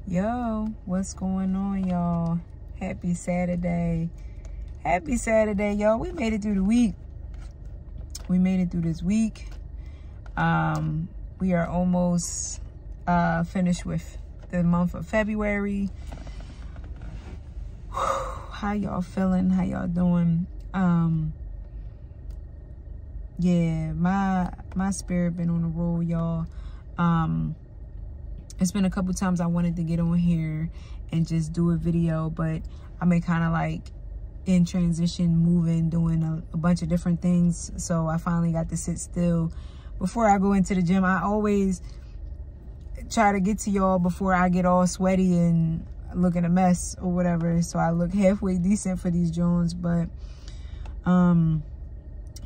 Yo, what's going on, y'all? Happy Saturday. Happy Saturday, y'all. We made it through the week. We made it through this week. We are almost finished with the month of February. How y'all feeling? How y'all doing? Yeah, my spirit been on the roll, y'all. It's been a couple times I wanted to get on here and just do a video, but I've been kind of like in transition, moving, doing a bunch of different things. So I finally got to sit still before I go into the gym. I always try to get to y'all before I get all sweaty and looking a mess or whatever, so I look halfway decent for these Jones. But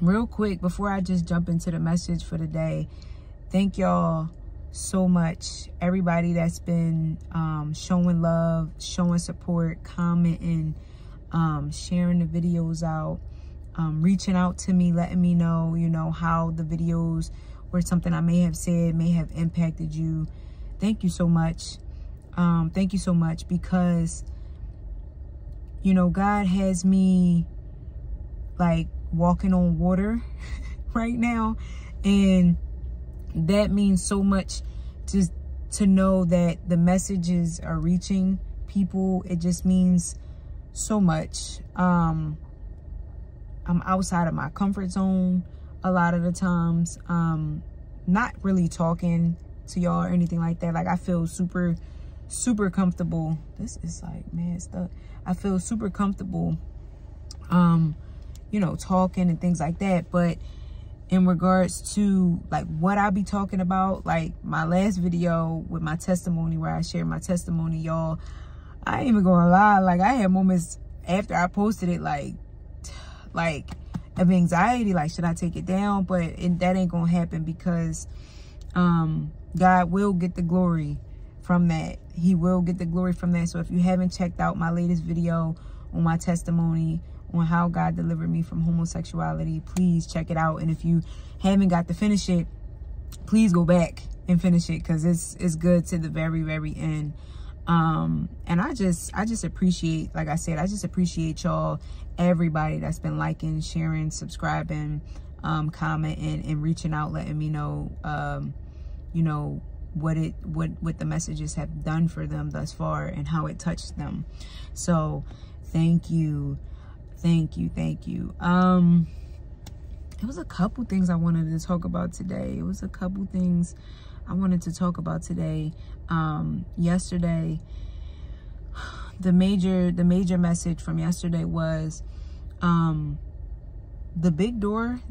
real quick, before I just jump into the message for the day, thank y'all so much, everybody that's been showing love, showing support, commenting, sharing the videos out, reaching out to me, letting me know, you know, how the videos or something I may have said may have impacted you. Thank you so much. Thank you so much, because, you know, God has me like walking on water right now, and that means so much just to know that the messages are reaching people. It just means so much. I'm outside of my comfort zone a lot of the times, not really talking to y'all or anything like that. Like, I feel super comfortable. This is like, man, stuff. I feel super comfortable, you know, talking and things like that. But in regards to like what I be talking about, like my last video with my testimony where I shared my testimony, y'all, I ain't even gonna lie, like I had moments after I posted it like of anxiety, like should I take it down? But that ain't gonna happen, because God will get the glory from that. He will get the glory from that. So if you haven't checked out my latest video on my testimony on how God delivered me from homosexuality, please check it out. And if you haven't got to finish it, please go back and finish it, because it's good to the very end. And I just appreciate, like I said, I just appreciate y'all, everybody that's been liking, sharing, subscribing, commenting, and reaching out, letting me know, you know, what the messages have done for them thus far and how it touched them. So thank you. Thank you. There was a couple things I wanted to talk about today. Yesterday, the major message from yesterday was the big door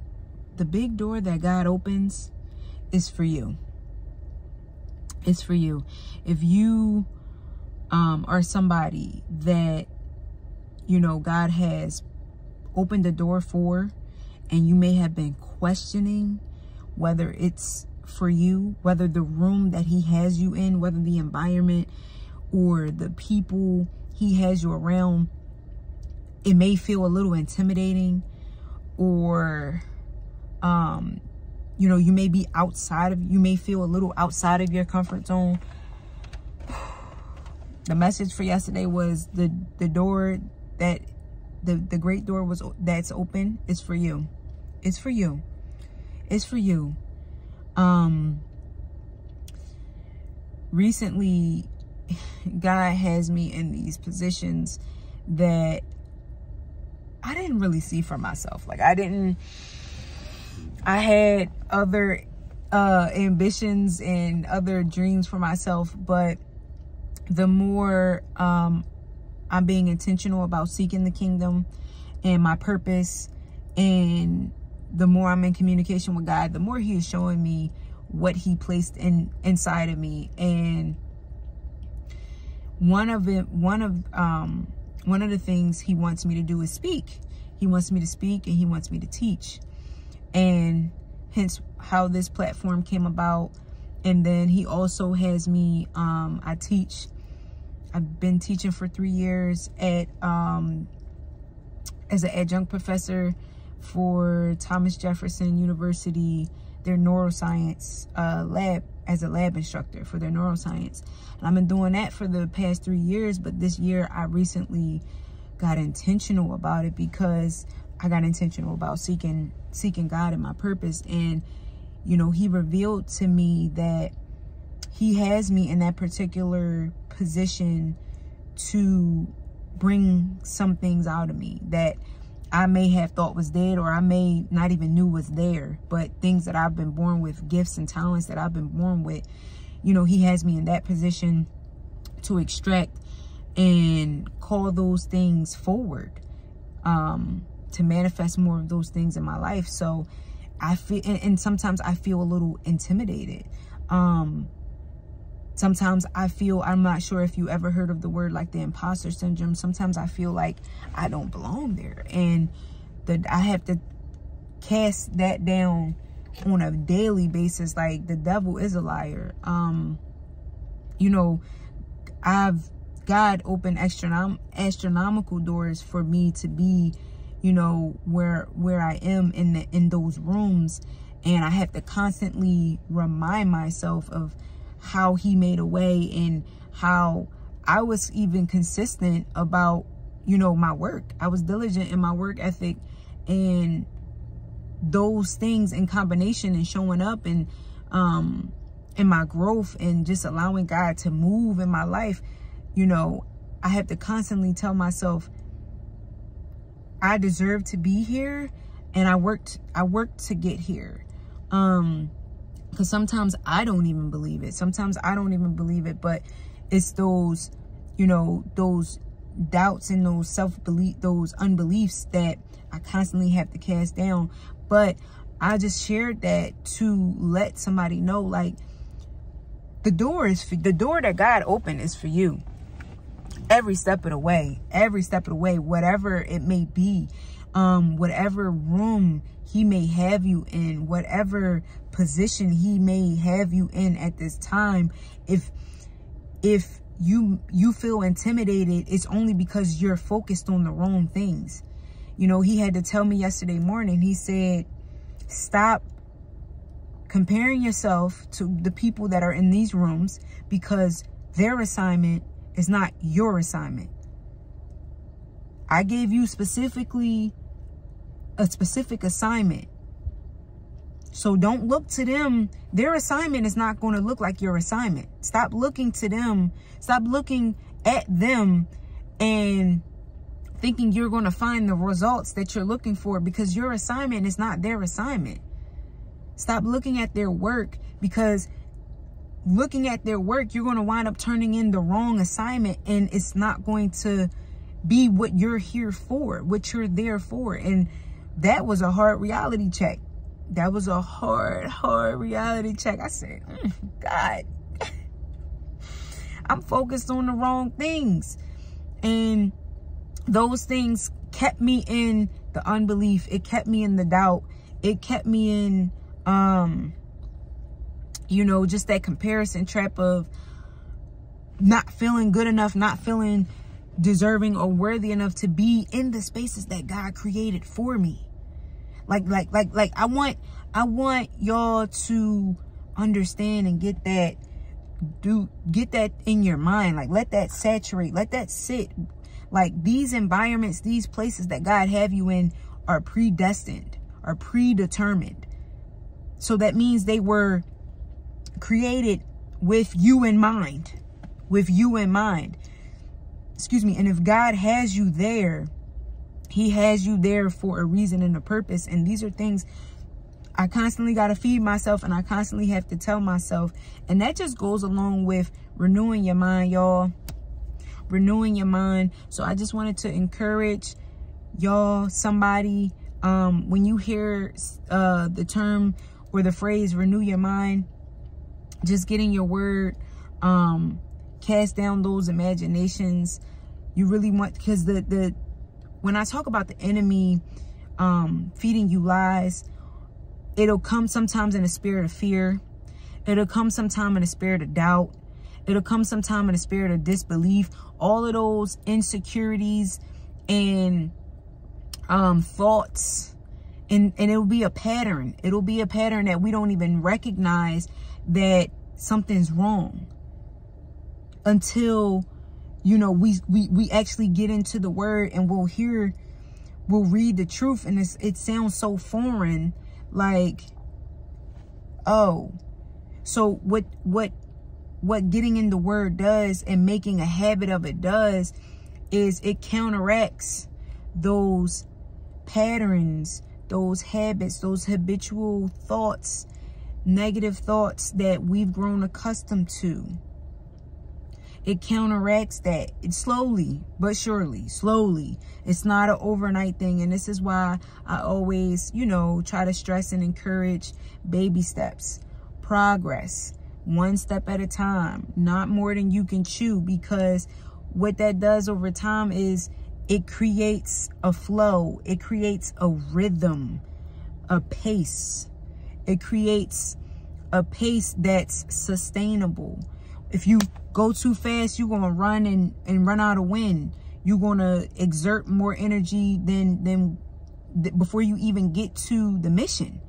that God opens is for you. It's for you. If you are somebody that, you know, God has opened the door for, and you may have been questioning whether it's for you, whether the room that he has you in, whether the environment or the people he has you around, it may feel a little intimidating, or you know, you may feel a little outside of your comfort zone. The message for yesterday was the door that the great door that's open is for you. It's for you. It's for you. Recently, God has me in these positions that I didn't really see for myself. Like, I had other ambitions and other dreams for myself, but the more I'm being intentional about seeking the kingdom and my purpose, and the more I'm in communication with God, the more he is showing me what he placed inside of me. And one of the things he wants me to do is speak. He wants me to speak, and he wants me to teach, and hence how this platform came about. And then he also has me, I've been teaching for 3 years at as an adjunct professor for Thomas Jefferson University, their neuroscience lab as a lab instructor for their neuroscience. And I've been doing that for the past 3 years, but this year I recently got intentional about it because I got intentional about seeking God and my purpose. And, you know, he revealed to me that he has me in that particular position to bring some things out of me that I may have thought was dead, or I may not even knew was there, but things that I've been born with, gifts and talents that I've been born with, you know, he has me in that position to extract and call those things forward, to manifest more of those things in my life. So I feel, and sometimes I feel a little intimidated. Sometimes I feel, I'm not sure if you ever heard of the word like the imposter syndrome. Sometimes I feel like I don't belong there. And I have to cast that down on a daily basis. Like, the devil is a liar. You know, God opened astronomical doors for me to be, you know, where I am in those rooms. And I have to constantly remind myself of how he made a way, and how I was even consistent about, you know, my work. I was diligent in my work ethic, and those things in combination and showing up and in my growth and just allowing God to move in my life, you know, I have to constantly tell myself I deserve to be here, and I worked to get here. Because sometimes I don't even believe it. Sometimes I don't even believe it, but it's those, you know, those doubts and those self-belief, those unbeliefs that I constantly have to cast down. But I just shared that to let somebody know, like, the door that God opened is for you. Every step of the way, whatever it may be, whatever room he may have you in, whatever position he may have you in at this time, if you feel intimidated, it's only because you're focused on the wrong things. You know, he had to tell me yesterday morning, he said, stop comparing yourself to the people that are in these rooms, because their assignment is not your assignment. I gave you specifically a specific assignment. So don't look to them. Their assignment is not going to look like your assignment. Stop looking to them. Stop looking at them and thinking you're going to find the results that you're looking for, because your assignment is not their assignment. Stop looking at their work, because looking at their work, you're going to wind up turning in the wrong assignment, and it's not going to be what you're here for, what you're there for. And that was a hard reality check. That was a hard reality check. I said, God, I'm focused on the wrong things. And those things kept me in the unbelief. It kept me in the doubt. It kept me in, you know, just that comparison trap of not feeling good enough, not feeling deserving or worthy enough to be in the spaces that God created for me. Like I want y'all to understand and get that in your mind. Like, let that saturate, let that sit. Like, these environments, these places that God have you in are predestined, are predetermined. So that means they were created with you in mind, excuse me. And if God has you there, he has you there for a reason and a purpose. And these are things I constantly got to feed myself, and I constantly have to tell myself. And that just goes along with renewing your mind, y'all. Renewing your mind. So I just wanted to encourage y'all, somebody, when you hear the term or the phrase renew your mind, just get in your word, cast down those imaginations. You really want, because when I talk about the enemy feeding you lies, it'll come sometimes in a spirit of fear. It'll come sometime in a spirit of doubt. It'll come sometime in a spirit of disbelief. All of those insecurities and thoughts. And it'll be a pattern. It'll be a pattern that we don't even recognize, that something's wrong. Until, you know, we actually get into the word and we'll read the truth, and it sounds so foreign. Like, oh, so what getting in the word does, and making a habit of it does, is it counteracts those patterns, those habits, those habitual thoughts, negative thoughts that we've grown accustomed to. It counteracts that. It's slowly but surely. Slowly. It's not an overnight thing. And this is why I always, you know, try to stress and encourage baby steps, progress, one step at a time, not more than you can chew. Because what that does over time is it creates a flow. It creates a rhythm, a pace. It creates a pace that's sustainable. If you go too fast, you're going to run and run out of wind. You're going to exert more energy than before you even get to the mission.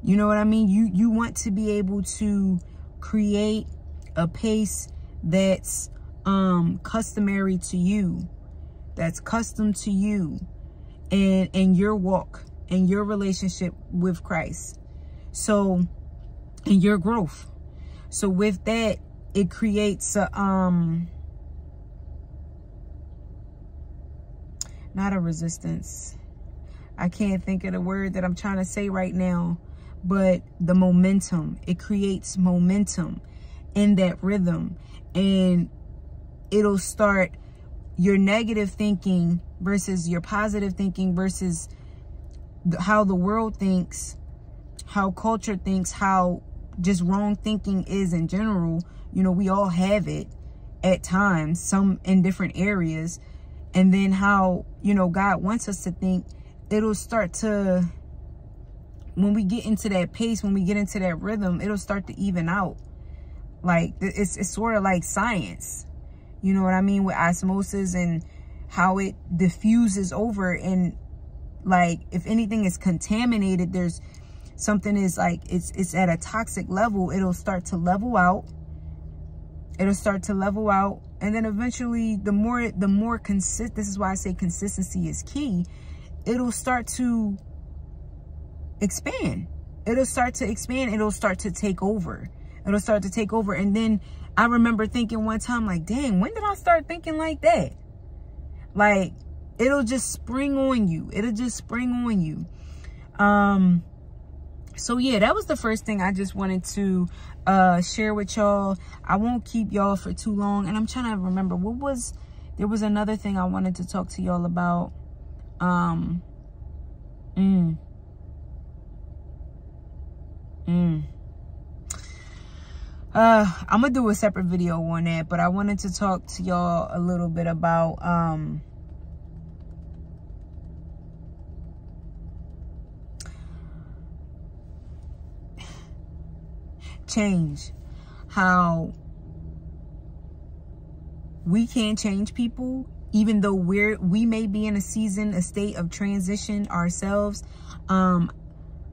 You know what I mean? You want to be able to create a pace that's customary to you, that's custom to you and your walk and your relationship with Christ. So, and your growth. So with that, it creates a, not a resistance. I can't think of the word that I'm trying to say right now, but the momentum. It creates momentum in that rhythm, and it'll start your negative thinking versus your positive thinking versus how the world thinks, how culture thinks, how just wrong thinking is in general. You know, we all have it at times, some in different areas. And then how, you know, God wants us to think, it'll start to, when we get into that pace, when we get into that rhythm, it'll start to even out. Like, it's sort of like science. You know what I mean? With osmosis and how it diffuses over. And like, if anything is contaminated, there's something is like, it's at a toxic level, it'll start to level out. It'll start to level out. And then eventually, the more consistent, this is why I say consistency is key. It'll start to expand. It'll start to expand. It'll start to take over. It'll start to take over. And then I remember thinking one time, like, dang, when did I start thinking like that? Like, it'll just spring on you. It'll just spring on you. So yeah, that was the first thing I just wanted to share with y'all. I won't keep y'all for too long. And I'm trying to remember there was another thing I wanted to talk to y'all about. I'm gonna do a separate video on that, but I wanted to talk to y'all a little bit about change. How we can't change people, even though we may be in a state of transition ourselves.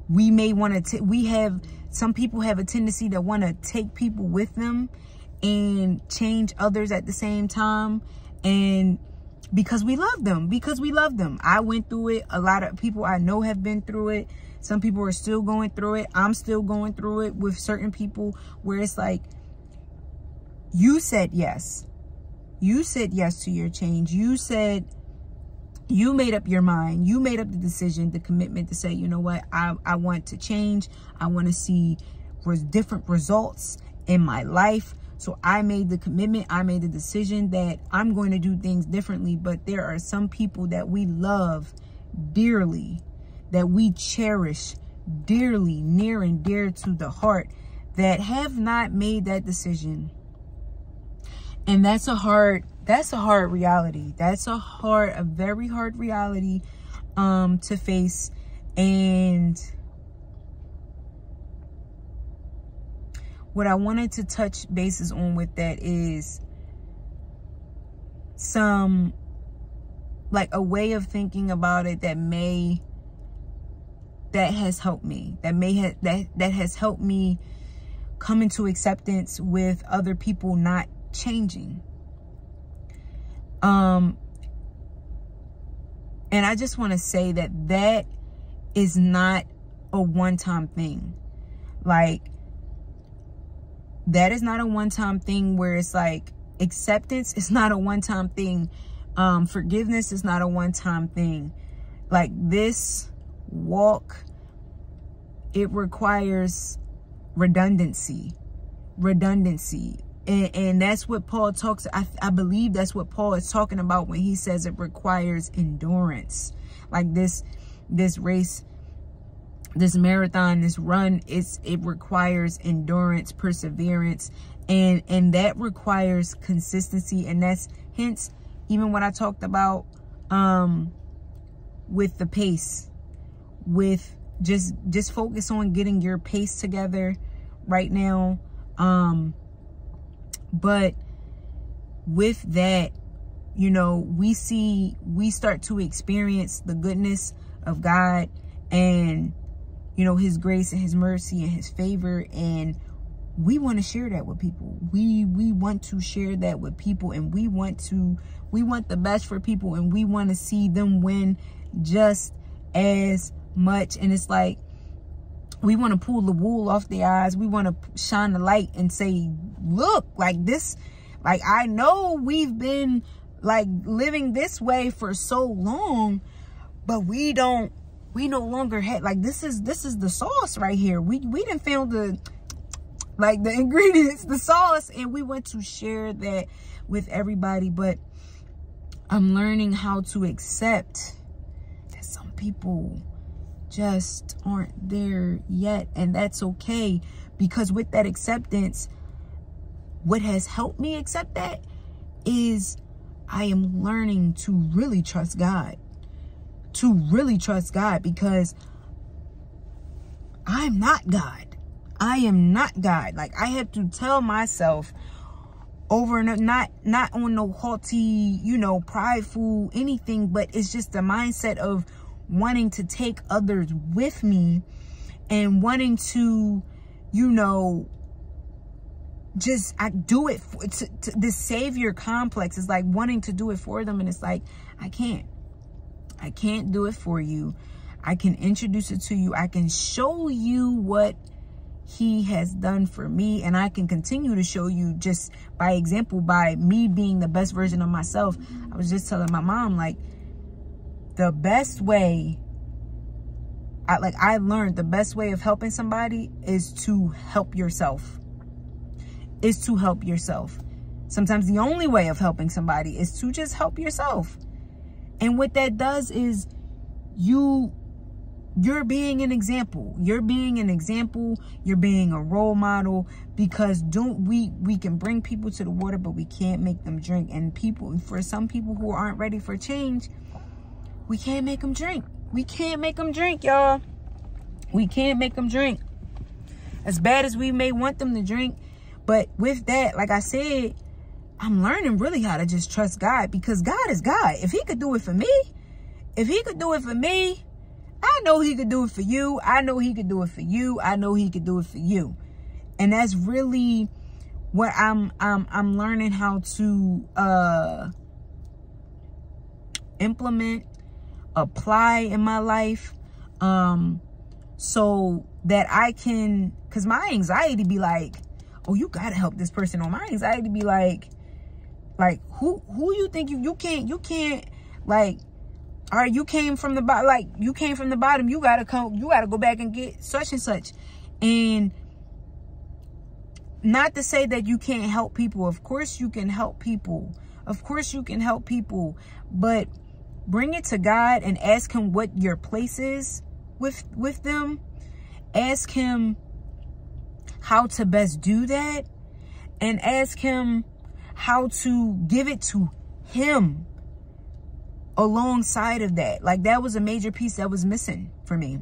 We may want to some people have a tendency to want to take people with them and change others at the same time. And because we love them, I went through it. A lot of people I know have been through it. Some people are still going through it. I'm still going through it with certain people, where it's like, you said yes. You said yes to your change. You made up your mind. You made up the decision, the commitment to say, you know what, I want to change. I want to see different results in my life. So I made the commitment. I made the decision that I'm going to do things differently. But there are some people that we love dearly, that we cherish dearly, near and dear to the heart, that have not made that decision. And that's a hard reality. That's a very hard reality to face. And what I wanted to touch bases on with that is some, like, a way of thinking about it that has helped me, that has helped me coming to acceptance with other people not changing. And I just want to say that is not a one-time thing. Like, that is not a one-time thing where it's like acceptance is not a one-time thing. Forgiveness is not a one-time thing. Like, this walk, it requires redundancy. And that's what Paul talks, I believe that's what Paul is talking about when he says it requires endurance. Like this race, this marathon, this run, it requires endurance, perseverance, and that requires consistency. And that's hence even what I talked about with the pace, with just focus on getting your pace together right now. But with that, you know, we start to experience the goodness of God and, you know, his grace and his mercy and his favor. And we want to share that with people. We want to share that with people, and we want the best for people, and we want to see them win just as much. And it's like, we want to pull the wool off their eyes. We want to shine the light and say, look, like this, like, I know we've been like living this way for so long, but we no longer had, like, this is the sauce right here. We done found the ingredients, the sauce, and we want to share that with everybody. But I'm learning how to accept that some people just aren't there yet, and that's okay, because with that acceptance, what has helped me accept that is I am learning to really trust God, because I'm not God. I am not God. Like, I have to tell myself over and over, not on no haughty, you know, prideful anything, but it's just the mindset of wanting to take others with me and wanting to, you know, just I do it for the savior complex. Is like wanting to do it for them, and it's like, I can't do it for you. I can introduce it to you. I can show you what he has done for me, and I can continue to show you just by example, by me being the best version of myself. I was just telling my mom, like, the best way, I learned the best way of helping somebody is to help yourself. Sometimes the only way of helping somebody is to just help yourself. And what that does is you're being an example. You're being a role model, because we can bring people to the water, but we can't make them drink. And for some people who aren't ready for change, we can't make them drink. We can't make them drink, y'all. We can't make them drink. As bad as we may want them to drink. But with that, like I said, I'm learning really how to just trust God, because God is God. If he could do it for me, I know he could do it for you. I know he could do it for you. I know he could do it for you. And that's really what I'm learning how to implement, apply in my life, so that I can, because my anxiety be like, oh, you gotta help this person. Or my anxiety be like who you think you can't, like, all right, you came from the bottom, you gotta go back and get such and such. And not to say that you can't help people. Of course you can help people. But bring it to God and ask him what your place is with them. Ask him how to best do that, and ask him how to give it to him alongside of that. Like, that was a major piece that was missing for me.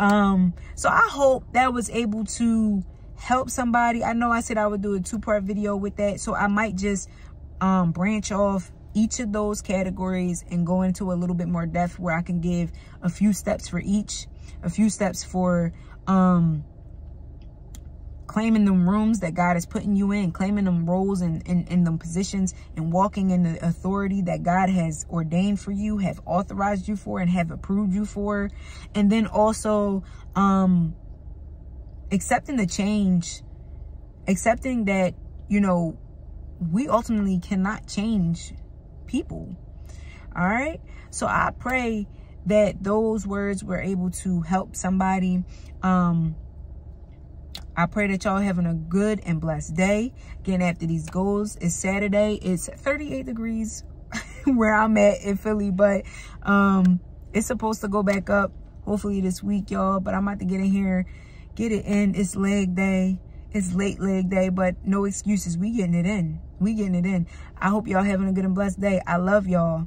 So I hope that was able to help somebody. I know I said I would do a 2-part video with that, so I might just branch off each of those categories and go into a little bit more depth, where I can give a few steps for each, a few steps for claiming them rooms that God is putting you in, claiming them roles and them positions, and walking in the authority that God has ordained for you, have authorized you for, and have approved you for. And then also accepting the change, accepting that, you know, we ultimately cannot change people. All right. So I pray that those words were able to help somebody. I pray that y'all having a good and blessed day. Getting after these goals. It's Saturday. It's 38 degrees where I'm at in Philly, but it's supposed to go back up hopefully this week, y'all. But I'm about to get in here, get it in. It's leg day. It's late leg day, but no excuses. We getting it in. We getting it in. I hope y'all having a good and blessed day. I love y'all.